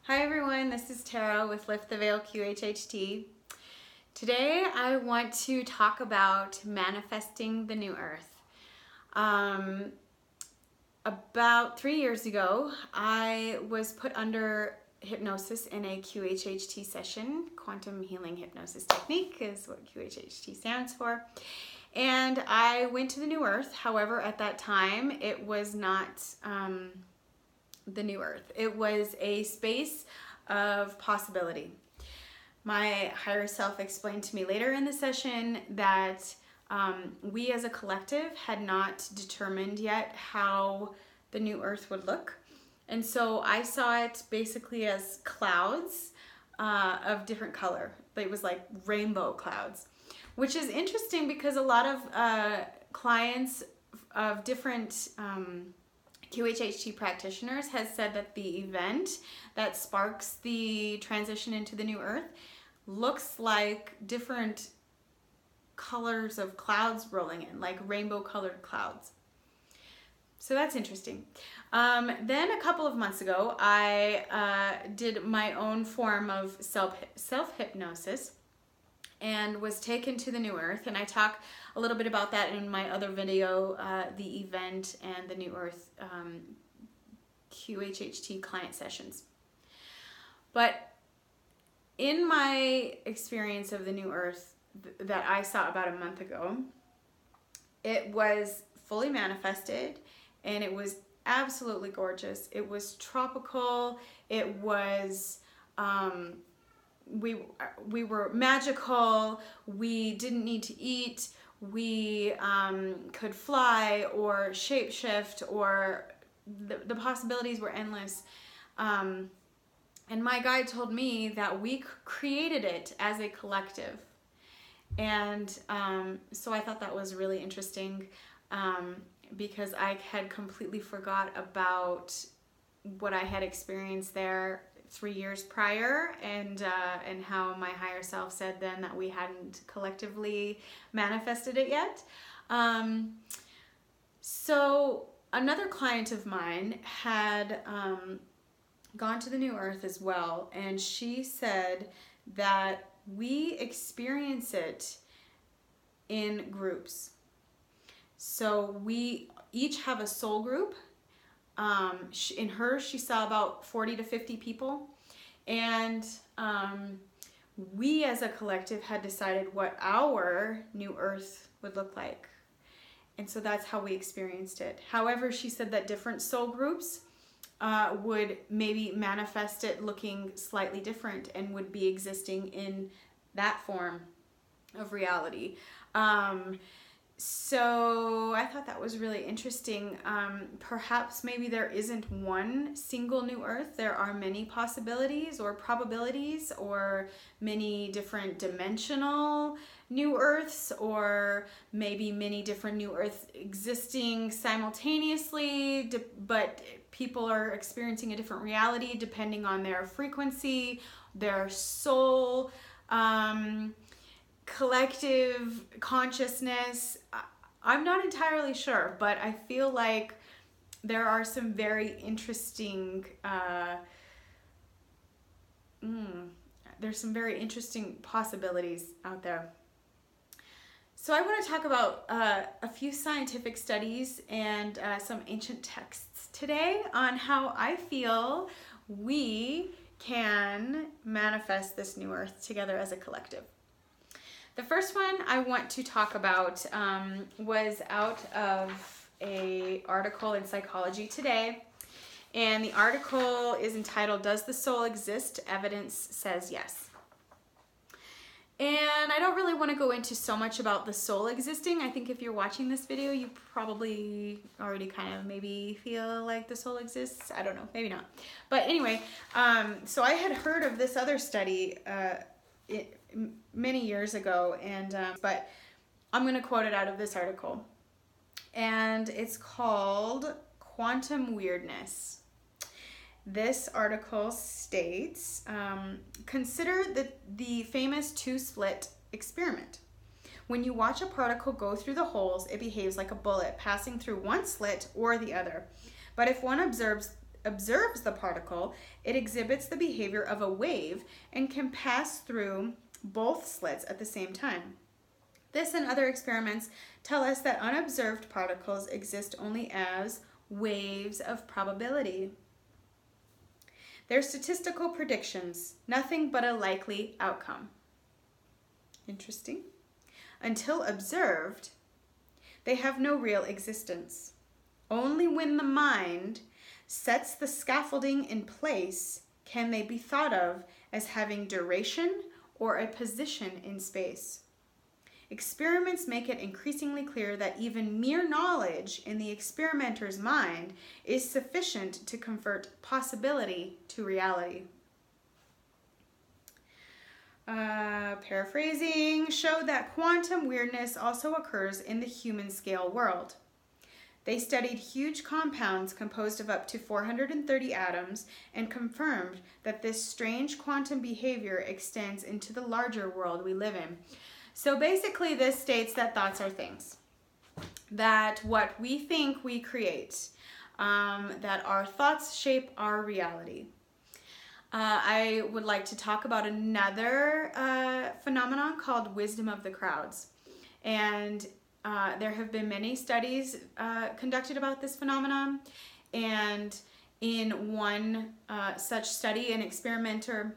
Hi everyone, this is Tara with Lift the Veil QHHT. Today I want to talk about manifesting the new earth. About 3 years ago, I was put under hypnosis in a QHHT session. Quantum Healing Hypnosis Technique is what QHHT stands for. And I went to the new earth. However, at that time, it was not the new earth. It was a space of possibility. My higher self explained to me later in the session that we as a collective had not determined yet how the new earth would look. And so I saw it basically as clouds of different color. It was like rainbow clouds, which is interesting because a lot of clients of different QHHT practitioners has said that the event that sparks the transition into the new earth looks like different colors of clouds rolling in, like rainbow colored clouds. So that's interesting. Then a couple of months ago, I did my own form of self-hypnosis and was taken to the new earth, and I talk a little bit about that in my other video, the event and the new earth QHHT client sessions. But in my experience of the new earth that I saw about a month ago, it was fully manifested and it was absolutely gorgeous. It was tropical. It was we were magical. We didn't need to eat. We could fly or shapeshift, or the possibilities were endless. And my guide told me that we created it as a collective. And so I thought that was really interesting because I had completely forgot about what I had experienced there 3 years prior, and how my higher self said then that we hadn't collectively manifested it yet. So another client of mine had gone to the new earth as well, and she said that we experience it in groups. So we each have a soul group. In hers, she saw about 40 to 50 people, and we as a collective had decided what our new earth would look like, and so that's how we experienced it. However, she said that different soul groups would maybe manifest it looking slightly different and would be existing in that form of reality. So I thought that was really interesting. Perhaps maybe there isn't one single new earth. There are many possibilities or probabilities, or many different dimensional new earths, or maybe many different new earths existing simultaneously, but people are experiencing a different reality depending on their frequency, their soul, collective consciousness. I'm not entirely sure, but I feel like there are some very interesting there's some very interesting possibilities out there. So I want to talk about a few scientific studies and some ancient texts today on how I feel we can manifest this new earth together as a collective. The first one I want to talk about was out of an article in Psychology Today, and the article is entitled, "Does the Soul Exist? Evidence Says Yes." And I don't really want to go into so much about the soul existing. I think if you're watching this video, you probably already kind of maybe feel like the soul exists. I don't know, maybe not. But anyway, so I had heard of this other study many years ago, and but I'm going to quote it out of this article, and it's called Quantum Weirdness. This article states, consider the famous two-slit experiment. When you watch a particle go through the holes, it behaves like a bullet passing through one slit or the other. But if one observes observes the particle, it exhibits the behavior of a wave and can pass through both slits at the same time. This and other experiments tell us that unobserved particles exist only as waves of probability. They're statistical predictions, nothing but a likely outcome. Interesting. Until observed, they have no real existence. Only when the mind sets the scaffolding in place can they be thought of as having duration or a position in space. Experiments make it increasingly clear that even mere knowledge in the experimenter's mind is sufficient to convert possibility to reality. Paraphrasing, showed that quantum weirdness also occurs in the human scale world. They studied huge compounds composed of up to 430 atoms and confirmed that this strange quantum behavior extends into the larger world we live in. So basically this states that thoughts are things, that what we think we create, that our thoughts shape our reality. I would like to talk about another phenomenon called wisdom of the crowds. And there have been many studies conducted about this phenomenon. And in one such study, an experimenter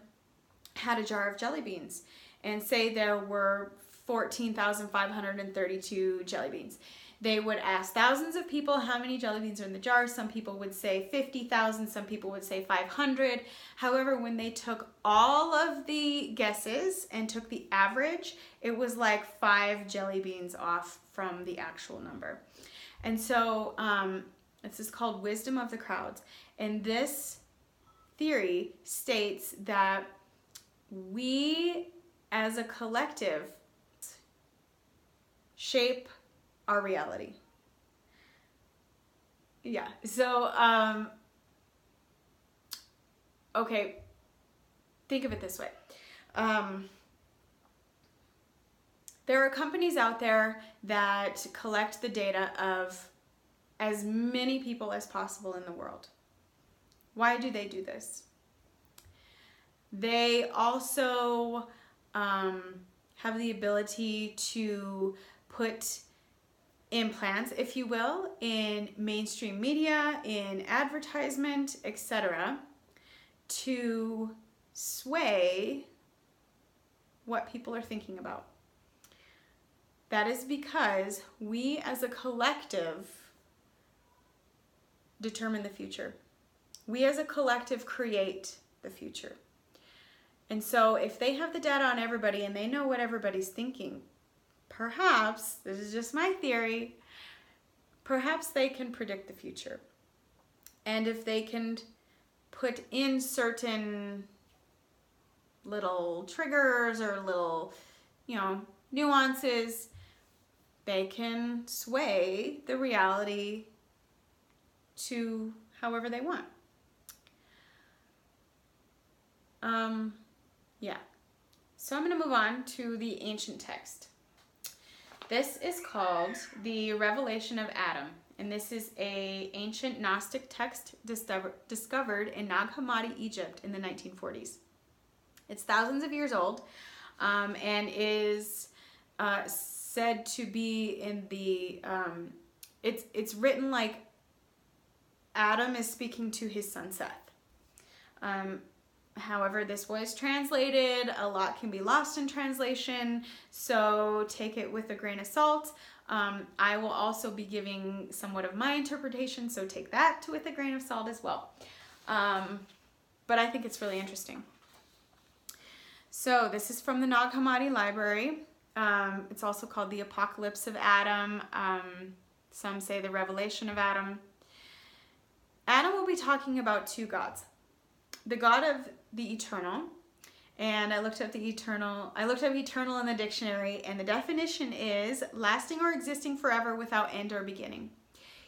had a jar of jelly beans. And say there were 14,532 jelly beans. They would ask thousands of people how many jelly beans are in the jar. Some people would say 50,000, some people would say 500. However, when they took all of the guesses and took the average, it was like 5 jelly beans off from the actual number. And so this is called wisdom of the crowds. And this theory states that we as a collective shape our reality. Yeah, so, okay, think of it this way. There are companies out there that collect the data of as many people as possible in the world. Why do they do this? They also have the ability to put implants, if you will, in mainstream media, in advertisement, etc., to sway what people are thinking about. That is because we as a collective determine the future. We as a collective create the future. And so if they have the data on everybody and they know what everybody's thinking, perhaps, this is just my theory, perhaps they can predict the future. And if they can put in certain little triggers or little, nuances, they can sway the reality to however they want. Yeah. So I'm going to move on to the ancient text. This is called the Revelation of Adam, and this is an ancient Gnostic text discovered in Nag Hammadi, Egypt in the 1940s. It's thousands of years old and is said to be in the, it's written like Adam is speaking to his son Seth. However, this was translated. A lot can be lost in translation, so take it with a grain of salt. I will also be giving somewhat of my interpretation, so take that with a grain of salt as well. But I think it's really interesting. So this is from the Nag Hammadi Library. It's also called the Apocalypse of Adam. Some say the Revelation of Adam. Adam will be talking about two gods. The God of the eternal, and I looked up eternal in the dictionary, and the definition is lasting or existing forever without end or beginning.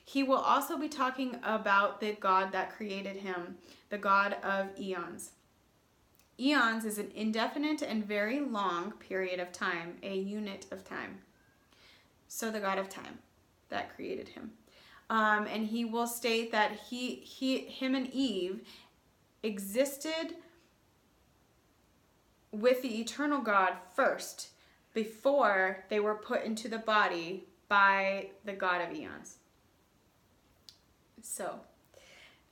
He will also be talking about the God that created him, the God of eons. Eons is an indefinite and very long period of time, a unit of time. So the God of time that created him. And he will state that him and Eve existed with the eternal God first, before they were put into the body by the God of eons. So,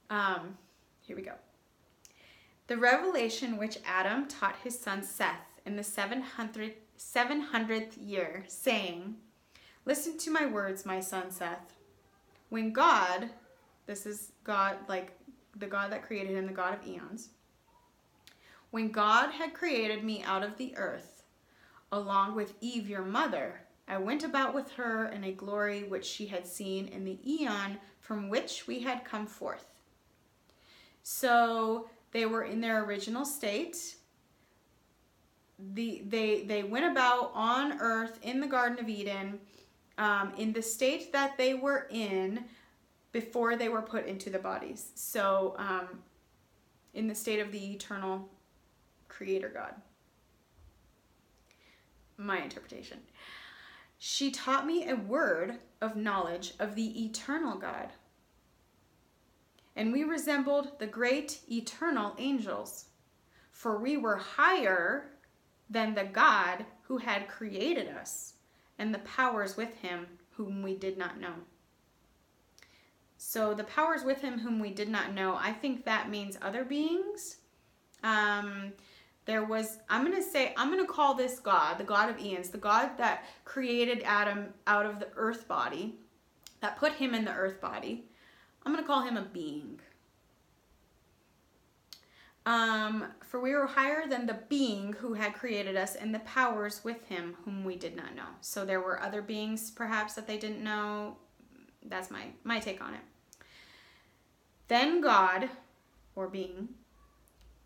here we go. The revelation which Adam taught his son Seth in the 700th year, saying, "Listen to my words, my son Seth. When God," this is God, like the God that created him, the God of eons, "when God had created me out of the earth, along with Eve your mother, I went about with her in a glory which she had seen in the eon from which we had come forth." So they were in their original state. They went about on earth in the Garden of Eden, in the state that they were in before they were put into the bodies. So in the state of the eternal Creator God. My interpretation. "She taught me a word of knowledge of the eternal God. And we resembled the great eternal angels, for we were higher than the God who had created us, and the powers with him whom we did not know." So the powers with him whom we did not know, I think that means other beings. I'm going to call this God, the God of eons, the God that created Adam out of the earth body, that put him in the earth body. I'm going to call him a being. For we were higher than the being who had created us, and the powers with him whom we did not know. So there were other beings perhaps that they didn't know. That's my take on it. "Then God," or being,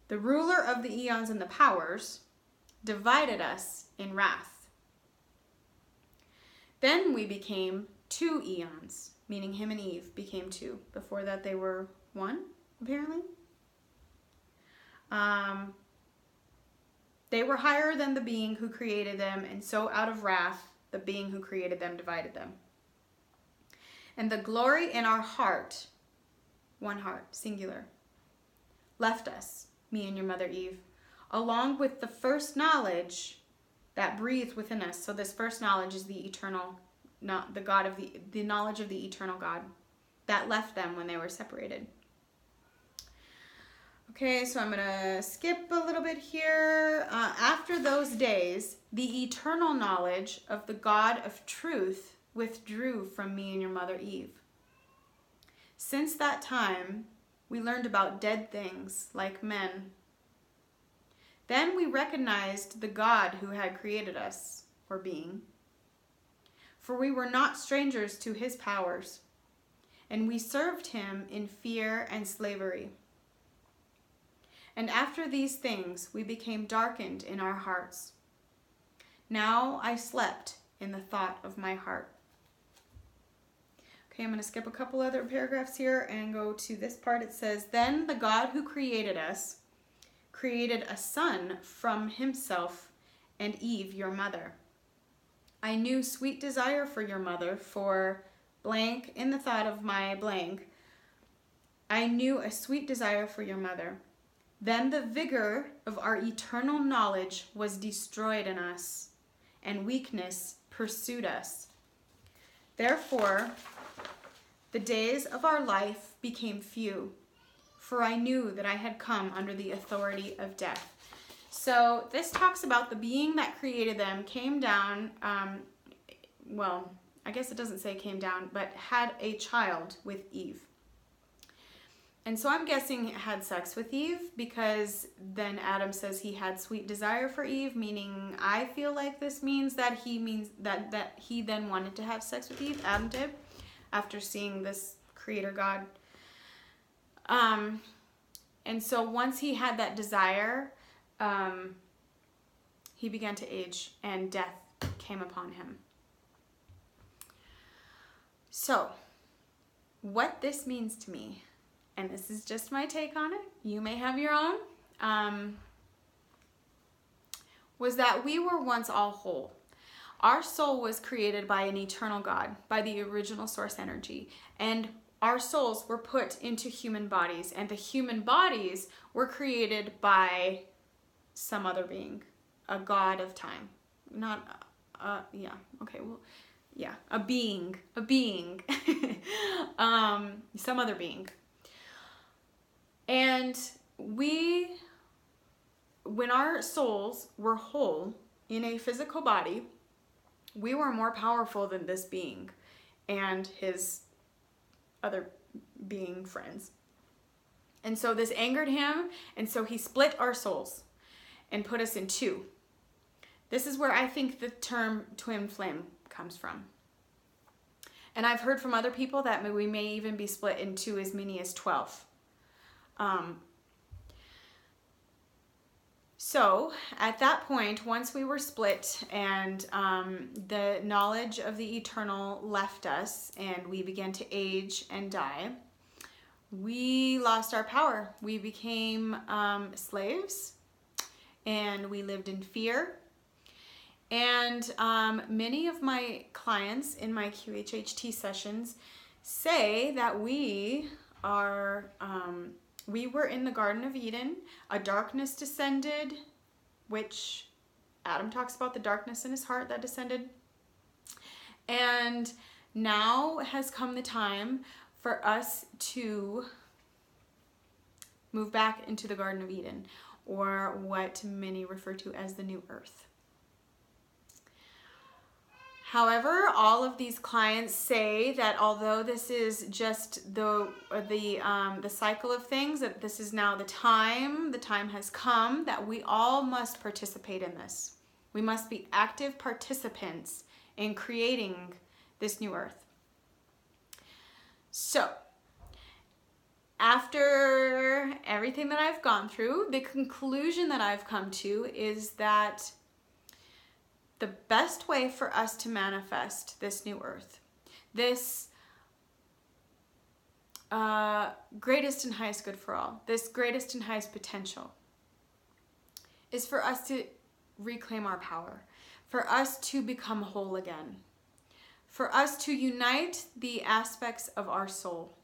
"the ruler of the eons and the powers, divided us in wrath. Then we became 2 eons," meaning him and Eve became 2. Before that they were 1, apparently. "They were higher than the being who created them, and so out of wrath, the being who created them divided them. And the glory in our heart," one heart, singular, "left us," me and your mother Eve, "along with the first knowledge that breathed within us." So this first knowledge is the eternal, not the God of the knowledge of the eternal God that left them when they were separated. Okay, so I'm gonna skip a little bit here. "After those days, the eternal knowledge of the God of truth withdrew from me and your mother Eve. Since that time, we learned about dead things like men. Then we recognized the God who had created us, or being, for we were not strangers to his powers, and we served him in fear and slavery. And after these things, we became darkened in our hearts. Now I slept in the thought of my heart." Okay, I'm going to skip a couple other paragraphs here and go to this part. It says, "Then the God who created us created a son from himself and Eve, your mother. I knew sweet desire for your mother, for blank in the thought of my blank. I knew a sweet desire for your mother. Then the vigor of our eternal knowledge was destroyed in us, and weakness pursued us. Therefore, the days of our life became few, for I knew that I had come under the authority of death." So this talks about the being that created them came down, well, I guess it doesn't say came down, but had a child with Eve. And so I'm guessing it had sex with Eve, because then Adam says he had sweet desire for Eve, meaning I feel like this means that he then wanted to have sex with Eve, Adam did, after seeing this creator God. And so once he had that desire, he began to age and death came upon him. So what this means to me, and this is just my take on it, you may have your own, was that we were once all whole. Our soul was created by an eternal God, by the original source energy. And our souls were put into human bodies. And the human bodies were created by some other being, a god of time. Not, yeah, okay, well, yeah, a being, some other being. And when our souls were whole in a physical body, we were more powerful than this being and his other being friends. And so this angered him, and so he split our souls and put us in two. This is where I think the term twin flame comes from. And I've heard from other people that we may even be split into as many as 12. So at that point, once we were split and the knowledge of the eternal left us and we began to age and die, we lost our power. We became slaves and we lived in fear. And many of my clients in my QHHT sessions say that we were in the Garden of Eden, a darkness descended, which Adam talks about the darkness in his heart that descended. And now has come the time for us to move back into the Garden of Eden, or what many refer to as the new earth. However, all of these clients say that although this is just the cycle of things, that this is now the time has come that we all must participate in this. We must be active participants in creating this new earth. So, after everything that I've gone through, the conclusion that I've come to is that the best way for us to manifest this new earth, this greatest and highest good for all, this greatest and highest potential, is for us to reclaim our power, for us to become whole again, for us to unite the aspects of our soul.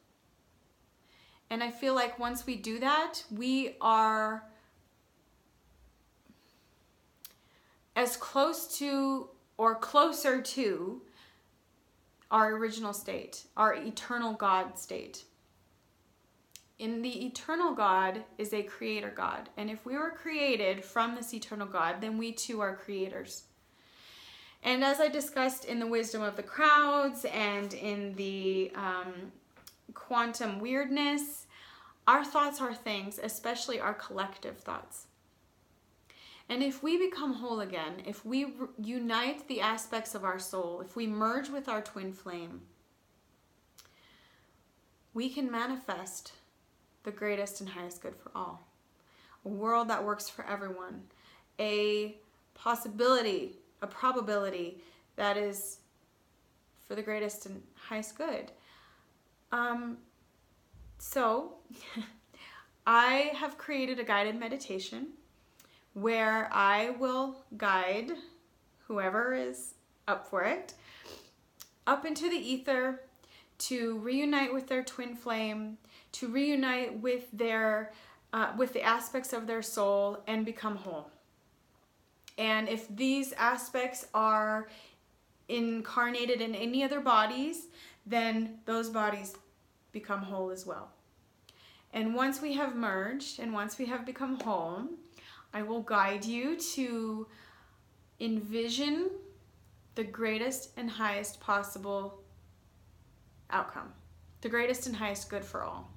And I feel like once we do that, we are as close to or closer to our original state, our eternal God state. In the eternal God is a creator God. And if we were created from this eternal God, then we too are creators. And as I discussed in the wisdom of the crowds and in the quantum weirdness, our thoughts are things, especially our collective thoughts. And if we become whole again, if we unite the aspects of our soul, if we merge with our twin flame, we can manifest the greatest and highest good for all. A world that works for everyone. A possibility, a probability that is for the greatest and highest good. So, I have created a guided meditation where I will guide whoever is up for it up into the ether to reunite with their twin flame, to reunite with their with the aspects of their soul and become whole. And if these aspects are incarnated in any other bodies, then those bodies become whole as well. And once we have merged and once we have become whole, I will guide you to envision the greatest and highest possible outcome, the greatest and highest good for all.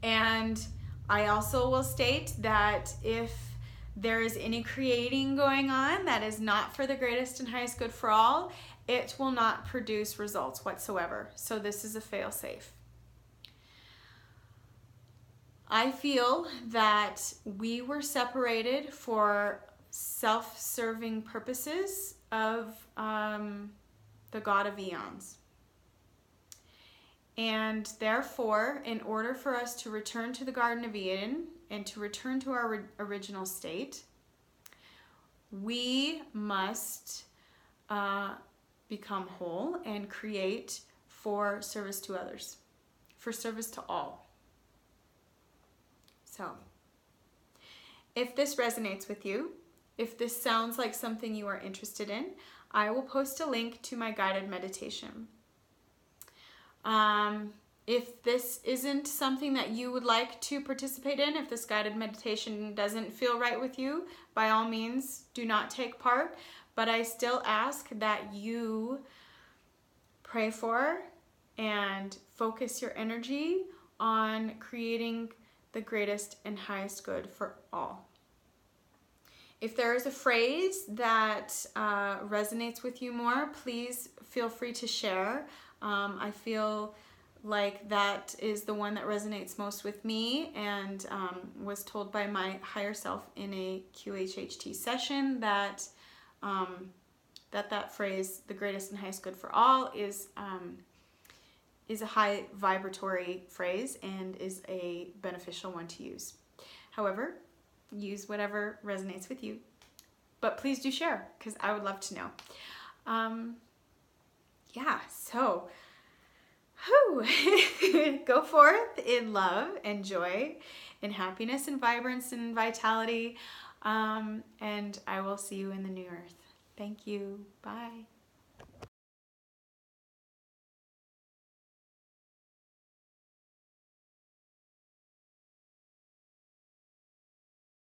And I also will state that if there is any creating going on that is not for the greatest and highest good for all, it will not produce results whatsoever. So this is a fail-safe. I feel that we were separated for self-serving purposes of the God of eons. And therefore, in order for us to return to the Garden of Eden and to return to our original state, we must become whole and create for service to others, for service to all. So, if this resonates with you, if this sounds like something you are interested in, I will post a link to my guided meditation. If this isn't something that you would like to participate in, if this guided meditation doesn't feel right with you, by all means, do not take part. But I still ask that you pray for and focus your energy on creating the greatest and highest good for all. If there is a phrase that resonates with you more, please feel free to share. I feel like that is the one that resonates most with me, and was told by my higher self in a QHHT session that that phrase, the greatest and highest good for all, is a high vibratory phrase and is a beneficial one to use. However, use whatever resonates with you, but please do share, because I would love to know. Yeah, so go forth in love and joy, in happiness and vibrance and vitality, and I will see you in the new earth. Thank you. Bye.